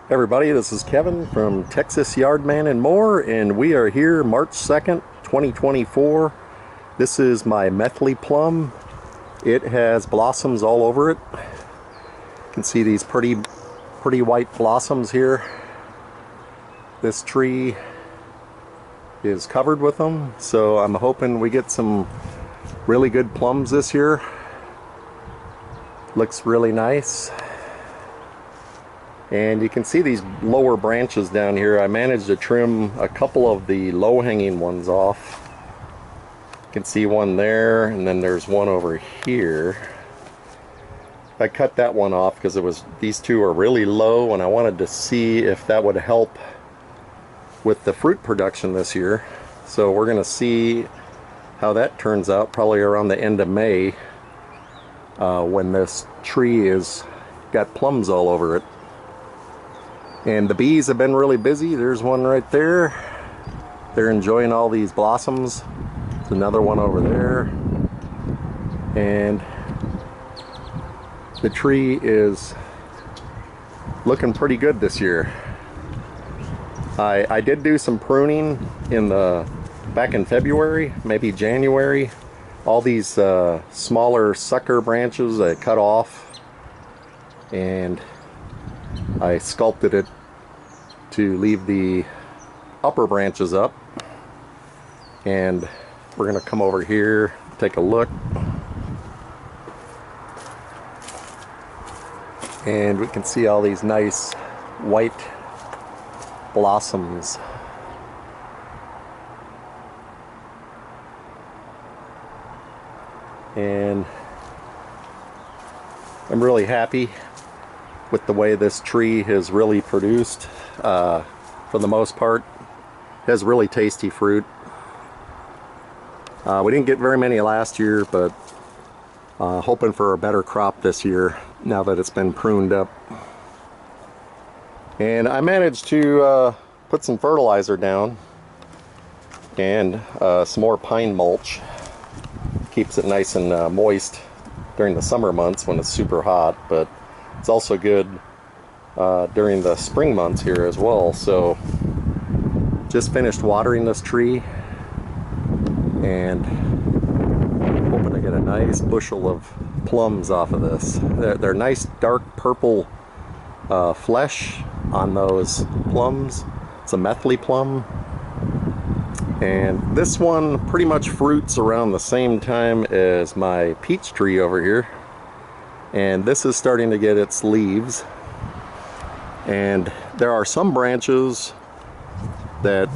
Everybody, this is Kevin from Texas Yardman and More, and we are here March 2nd, 2024. This is my Methley plum. It has blossoms all over it. You can see these pretty white blossoms here. This tree is covered with them, so I'm hoping we get some really good plums this year. Looks really nice. And you can see these lower branches down here. I managed to trim a couple of the low-hanging ones off. You can see one there, and then there's one over here. I cut that one off because these two are really low, and I wanted to see if that would help with the fruit production this year. So we're going to see how that turns out probably around the end of May, when this tree is got plums all over it. And the bees have been really busy. There's one right there. They're enjoying all these blossoms. There's another one over there. And the tree is looking pretty good this year. I did do some pruning back in February, maybe January. All these smaller sucker branches I cut off, and I sculpted it to leave the upper branches up. And we're going to come over here, take a look, and we can see all these nice white blossoms. And I'm really happy with the way this tree has really produced. For the most part, it has really tasty fruit. We didn't get very many last year, but hoping for a better crop this year now that it's been pruned up. And I managed to put some fertilizer down and some more pine mulch. Keeps it nice and moist during the summer months when it's super hot, but it's also good during the spring months here as well. So just finished watering this tree and hoping to get a nice bushel of plums off of this. They're nice dark purple flesh on those plums. It's a Methley plum, and this one pretty much fruits around the same time as my peach tree over here. And this is starting to get its leaves, and there are some branches that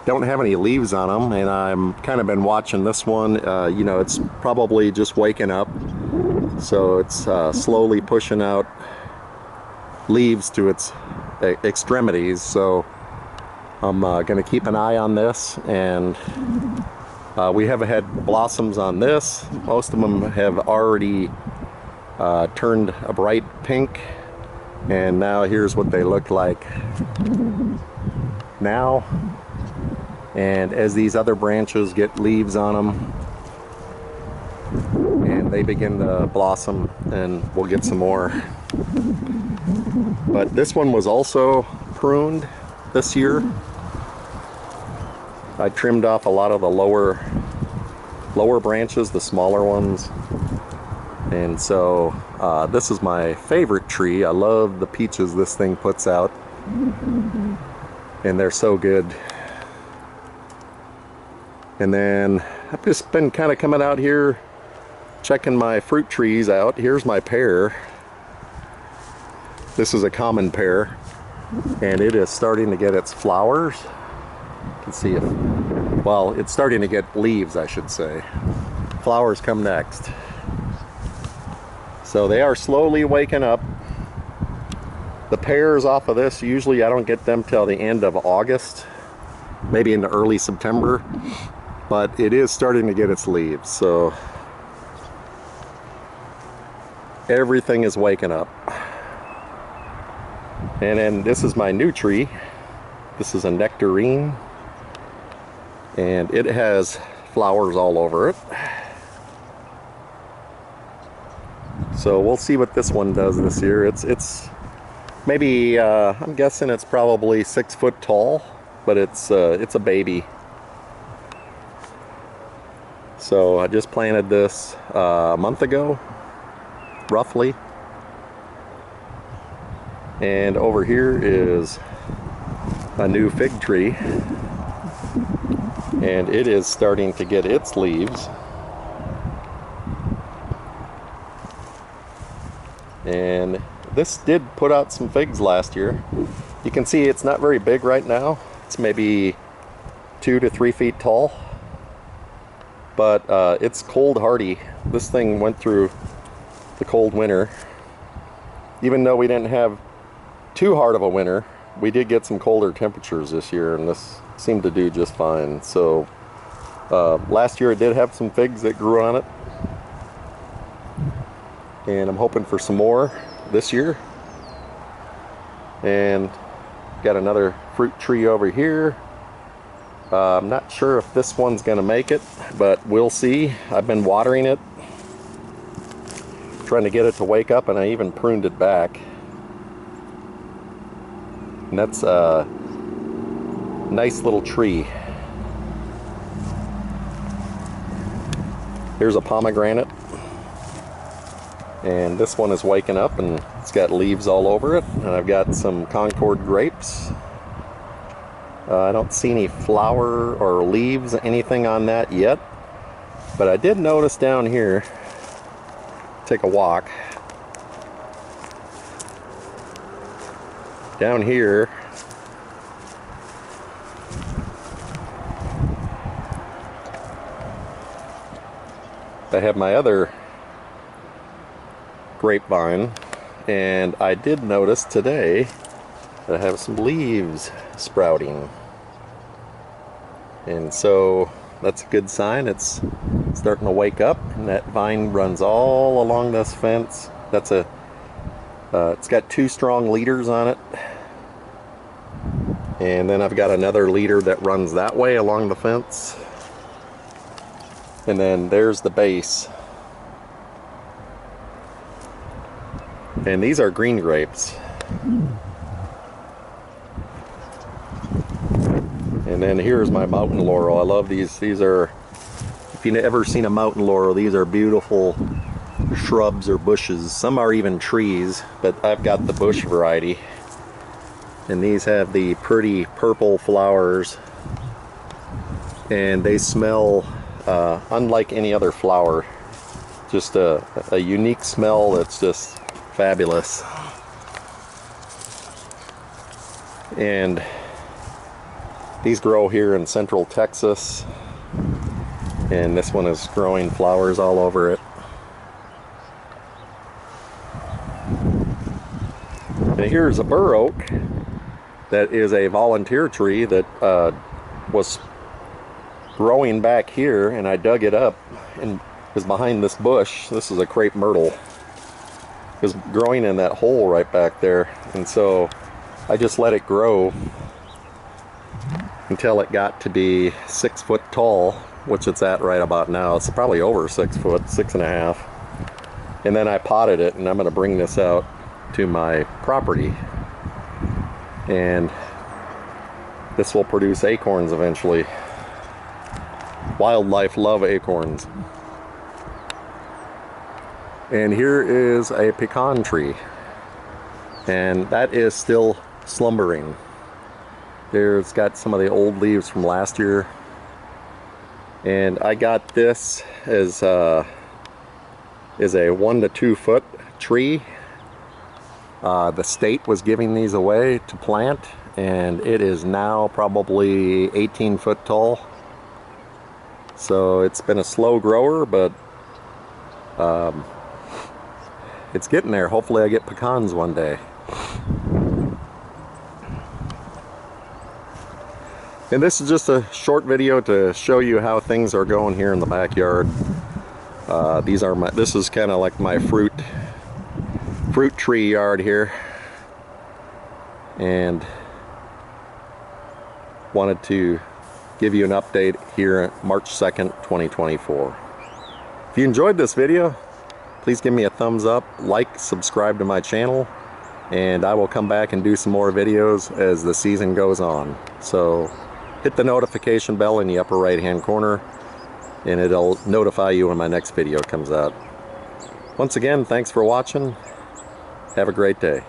don't have any leaves on them, and I'm kind of been watching this one. You know, it's probably just waking up, so it's slowly pushing out leaves to its extremities. So I'm going to keep an eye on this, and we have had blossoms on this. Most of them have already turned a bright pink, and now here's what they look like now. And as these other branches get leaves on them and they begin to blossom, and we'll get some more. But this one was also pruned this year. I trimmed off a lot of the lower branches, the smaller ones. And so this is my favorite tree. I love the peaches this thing puts out, and they're so good. And then I've just been kind of coming out here checking my fruit trees out. Here's my pear. This is a common pear, and it is starting to get its flowers. You can see it. Well, it's starting to get leaves, I should say. Flowers come next. So they are slowly waking up. The pears off of this, usually I don't get them till the end of August, maybe into early September, but it is starting to get its leaves. So everything is waking up. And then this is my new tree. This is a nectarine, and it has flowers all over it. So we'll see what this one does this year. It's Maybe, I'm guessing it's probably 6 foot tall, but it's a baby. So I just planted this a month ago, roughly. And over here is a new fig tree, and it is starting to get its leaves. And this did put out some figs last year. You can see it's not very big right now. It's maybe 2 to 3 feet tall, but it's cold hardy. This thing went through the cold winter. Even though we didn't have too hard of a winter, we did get some colder temperatures this year, and this seemed to do just fine. So last year it did have some figs that grew on it, and I'm hoping for some more this year. And got another fruit tree over here. I'm not sure if this one's gonna make it, but we'll see. I've been watering it, trying to get it to wake up, and I even pruned it back. And that's a nice little tree. Here's a pomegranate, and this one is waking up and it's got leaves all over it. And I've got some Concord grapes. I don't see any flower or leaves, anything on that yet, but I did notice down here, take a walk, down here I have my other grapevine, and I did notice today that I have some leaves sprouting, and so that's a good sign. It's starting to wake up, and that vine runs all along this fence. That's a it's got 2 strong leaders on it, and then I've got another leader that runs that way along the fence, and then there's the base. And these are green grapes. And then here's my mountain laurel. I love these. These are, if you've ever seen a mountain laurel, these are beautiful shrubs or bushes. Some are even trees, but I've got the bush variety. And these have the pretty purple flowers, and they smell unlike any other flower. Just a unique smell that's just fabulous. And these grow here in central Texas, and this one is growing flowers all over it. And here's a bur oak that is a volunteer tree that was growing back here, and I dug it up and is behind this bush. This is a crepe myrtle. It was growing in that hole right back there, and so I just let it grow until it got to be 6 foot tall, which it's at right about now. It's probably over 6 foot, 6.5. And then I potted it, and I'm going to bring this out to my property, and this will produce acorns eventually. Wildlife love acorns. And here is a pecan tree, and that is still slumbering. There's got some of the old leaves from last year, and I got this as a 1 to 2 foot tree. The state was giving these away to plant, and it is now probably 18 foot tall. So it's been a slow grower, but it's getting there. Hopefully I get pecans one day. And this is just a short video to show you how things are going here in the backyard. This is kind of like my fruit tree yard here, and wanted to give you an update here March 2nd, 2024. If you enjoyed this video, please give me a thumbs up, like, subscribe to my channel, and I will come back and do some more videos as the season goes on. So hit the notification bell in the upper right hand corner and it'll notify you when my next video comes out. Once again, thanks for watching. Have a great day.